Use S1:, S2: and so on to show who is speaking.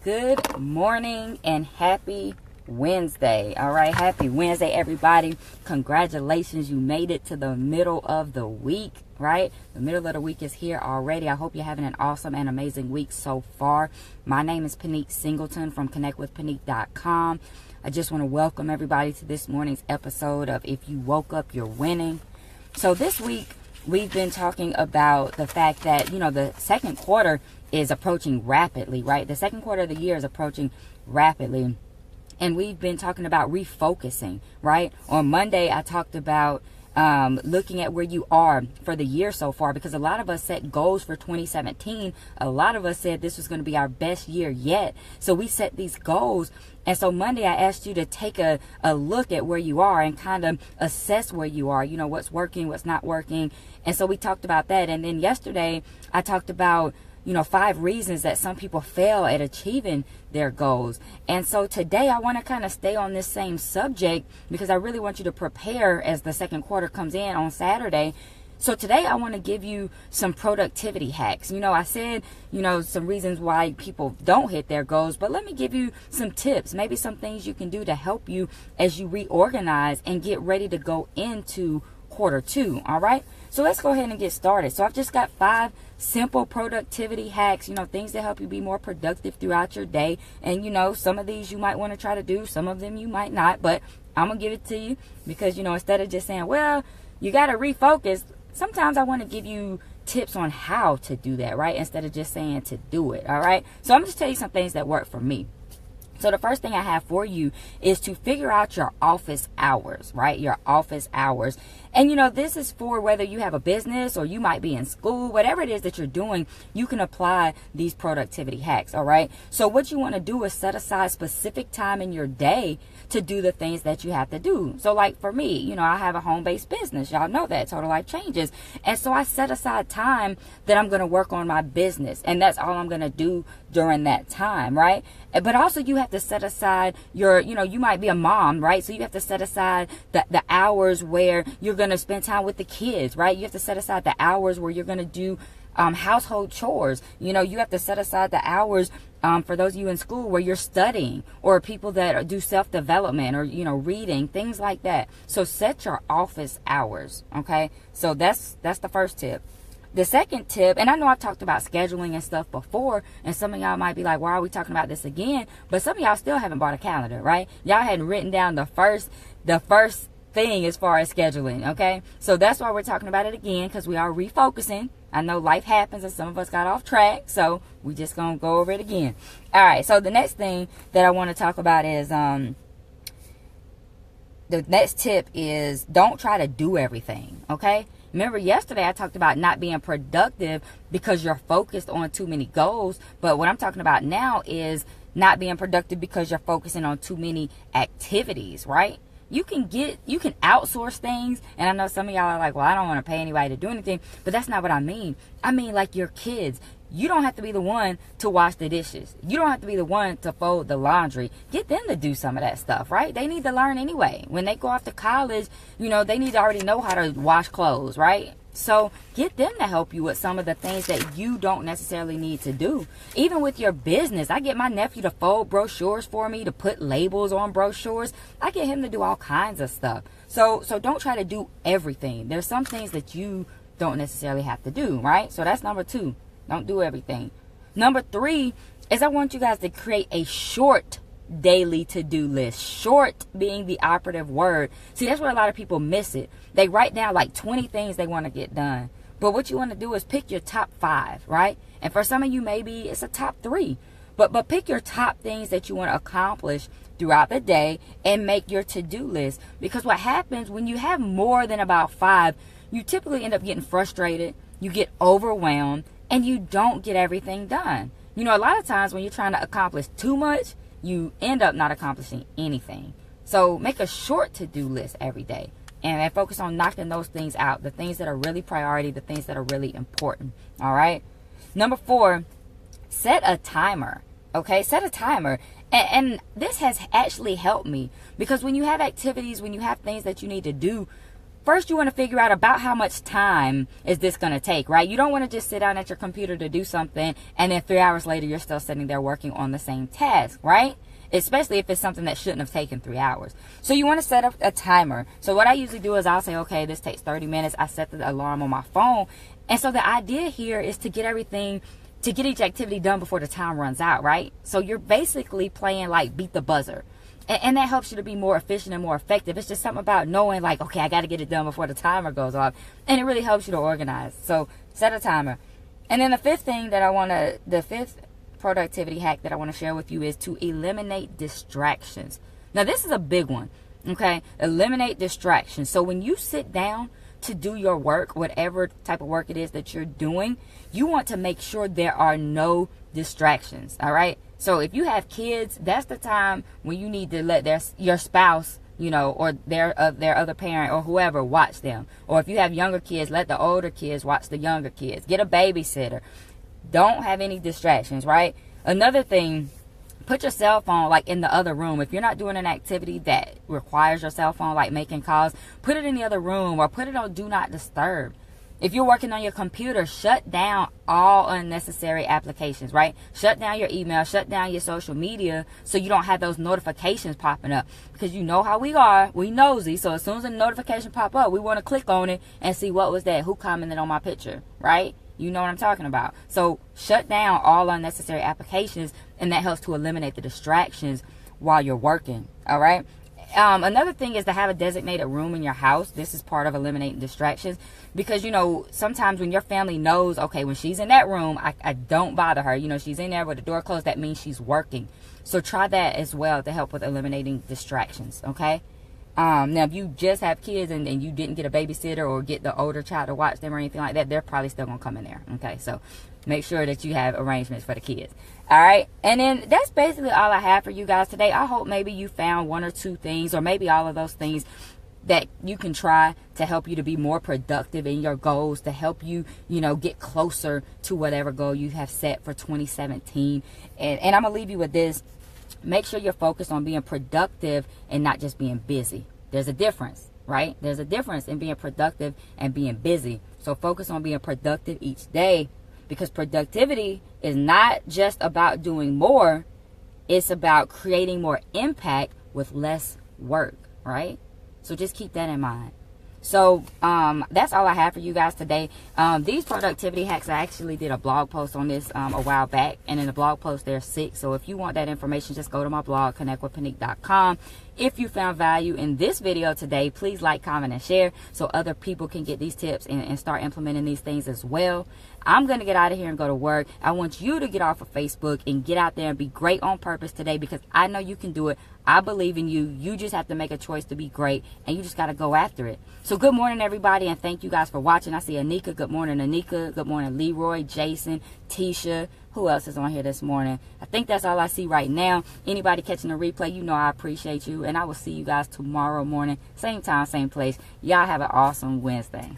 S1: Good morning and happy Wednesday. All right, happy Wednesday, everybody. Congratulations, you made it to the middle of the week, right? The middle of the week is here already. I hope you're having an awesome and amazing week so far. My name is Pinique Singleton from connectwithpinique.com. I just want to welcome everybody to this morning's episode of If You Woke Up, You're Winning. So this week, we've been talking about the fact that, the second quarter is approaching rapidly, right? The second quarter of the year is approaching rapidly. And we've been talking about refocusing, right? On Monday, I talked about looking at where you are for the year so far, because a lot of us set goals for 2017. A lot of us said this was going to be our best year yet. So we set these goals. And so Monday, I asked you to take a look at where you are and kind of assess where you are, what's working, what's not working. And so we talked about that. And then yesterday, I talked about 5 reasons that some people fail at achieving their goals. And so today I want to kind of stay on this same subject because I really want you to prepare as the second quarter comes in on Saturday. So today I want to give you some productivity hacks. I said, some reasons why people don't hit their goals, but let me give you some tips, maybe some things you can do to help you as you reorganize and get ready to go into quarter 2. All right. So let's go ahead and get started. So I've just got 5 simple productivity hacks, things that help you be more productive throughout your day. And, some of these you might want to try to do, some of them you might not, but I'm going to give it to you because, instead of just saying, well, you got to refocus, sometimes I want to give you tips on how to do that, right? Instead of just saying to do it. All right. So I'm just tell you some things that work for me. So the first thing I have for you is to figure out your office hours, right? Your office hours. And, this is for whether you have a business or you might be in school, whatever it is that you're doing, you can apply these productivity hacks. All right. So what you want to do is set aside specific time in your day to do the things that you have to do. So like for me, I have a home-based business. Y'all know that, Total Life Changes. And so I set aside time that I'm going to work on my business. And that's all I'm going to do during that time, right? But also you have to set aside your, you might be a mom, right? So you have to set aside the hours where you're going to spend time with the kids, right? You have to set aside the hours where you're going to do household chores. You have to set aside the hours for those of you in school where you're studying, or people that do self-development or, reading, things like that. So set your office hours. Okay. So that's the first tip. The second tip, and I know I've talked about scheduling and stuff before, and some of y'all might be like, why are we talking about this again? But some of y'all still haven't bought a calendar, right? Y'all hadn't written down the first thing as far as scheduling, okay? So that's why we're talking about it again, because we are refocusing. I know life happens and some of us got off track, so we just gonna go over it again. All right, so the next thing that I want to talk about is the next tip is don't try to do everything, okay? Remember yesterday I talked about not being productive because you're focused on too many goals. But what I'm talking about now is not being productive because you're focusing on too many activities, right? You can outsource things. And I know some of y'all are like, well, I don't want to pay anybody to do anything. But that's not what I mean. I mean, like your kids. You don't have to be the one to wash the dishes. You don't have to be the one to fold the laundry. Get them to do some of that stuff, right? They need to learn anyway. When they go off to college, they need to already know how to wash clothes, right? So get them to help you with some of the things that you don't necessarily need to do. Even with your business, I get my nephew to fold brochures for me, to put labels on brochures. I get him to do all kinds of stuff. So don't try to do everything. There's some things that you don't necessarily have to do, right? So that's number 2. Don't do everything. Number 3 is I want you guys to create a short daily to-do list. Short being the operative word. See, that's where a lot of people miss it. They write down like 20 things they want to get done. But what you want to do is pick your top 5, right? And for some of you, maybe it's a top 3. But pick your top things that you want to accomplish throughout the day and make your to-do list. Because what happens when you have more than about 5, you typically end up getting frustrated. You get overwhelmed. And you don't get everything done. A lot of times when you're trying to accomplish too much, you end up not accomplishing anything. So make a short to-do list every day and focus on knocking those things out, the things that are really priority, the things that are really important. All right. Number 4, set a timer. Okay, set a timer. And this has actually helped me because when you have activities, when you have things that you need to do, first you want to figure out about how much time is this going to take, right? You don't want to just sit down at your computer to do something and then 3 hours later you're still sitting there working on the same task, right? Especially if it's something that shouldn't have taken 3 hours. So you want to set up a timer. So what I usually do is I'll say, okay, this takes 30 minutes. I set the alarm on my phone. And so the idea here is to get each activity done before the time runs out, right? So you're basically playing like beat the buzzer. And that helps you to be more efficient and more effective. It's just something about knowing like, okay, I got to get it done before the timer goes off. And it really helps you to organize. So set a timer. And then the fifth productivity hack that I want to share with you is to eliminate distractions. Now, this is a big one, okay? Eliminate distractions. So when you sit down to do your work, whatever type of work it is that you're doing, you want to make sure there are no distractions, all right? So if you have kids, that's the time when you need to let your spouse, or their other parent or whoever watch them. Or if you have younger kids, let the older kids watch the younger kids. Get a babysitter. Don't have any distractions, right? Another thing, put your cell phone like in the other room. If you're not doing an activity that requires your cell phone, like making calls, put it in the other room or put it on do not disturb. If you're working on your computer, shut down all unnecessary applications, right? Shut down your email, shut down your social media so you don't have those notifications popping up. Because you know how we are, we nosy. So as soon as a notification pop up, we want to click on it and see what was that, who commented on my picture, right? You know what I'm talking about. So shut down all unnecessary applications, and that helps to eliminate the distractions while you're working, all right? Another thing is to have a designated room in your house. This is part of eliminating distractions because, sometimes when your family knows, okay, when she's in that room, I don't bother her. She's in there with the door closed. That means she's working. So try that as well to help with eliminating distractions, okay? Now, if you just have kids and you didn't get a babysitter or get the older child to watch them or anything like that, they're probably still going to come in there, okay? So make sure that you have arrangements for the kids. All right. And then that's basically all I have for you guys today. I hope maybe you found one or two things or maybe all of those things that you can try to help you to be more productive in your goals, to help you, get closer to whatever goal you have set for 2017. And I'm going to leave you with this. Make sure you're focused on being productive and not just being busy. There's a difference, right? There's a difference in being productive and being busy. So focus on being productive each day. Because productivity is not just about doing more. It's about creating more impact with less work, right? So just keep that in mind. So that's all I have for you guys today. These productivity hacks, I actually did a blog post on this a while back. And in the blog post, there's 6. So if you want that information, just go to my blog, connectwithpinique.com. If you found value in this video today, please like, comment, and share so other people can get these tips and start implementing these things as well. I'm going to get out of here and go to work. I want you to get off of Facebook and get out there and be great on purpose today because I know you can do it. I believe in you. You just have to make a choice to be great and you just got to go after it. So good morning, everybody, and thank you guys for watching. I see Anika. Good morning, Anika. Good morning, Leroy, Jason, Tisha. Who else is on here this morning? I think that's all I see right now. Anybody catching the replay, I appreciate you. And I will see you guys tomorrow morning. Same time, same place. Y'all have an awesome Wednesday.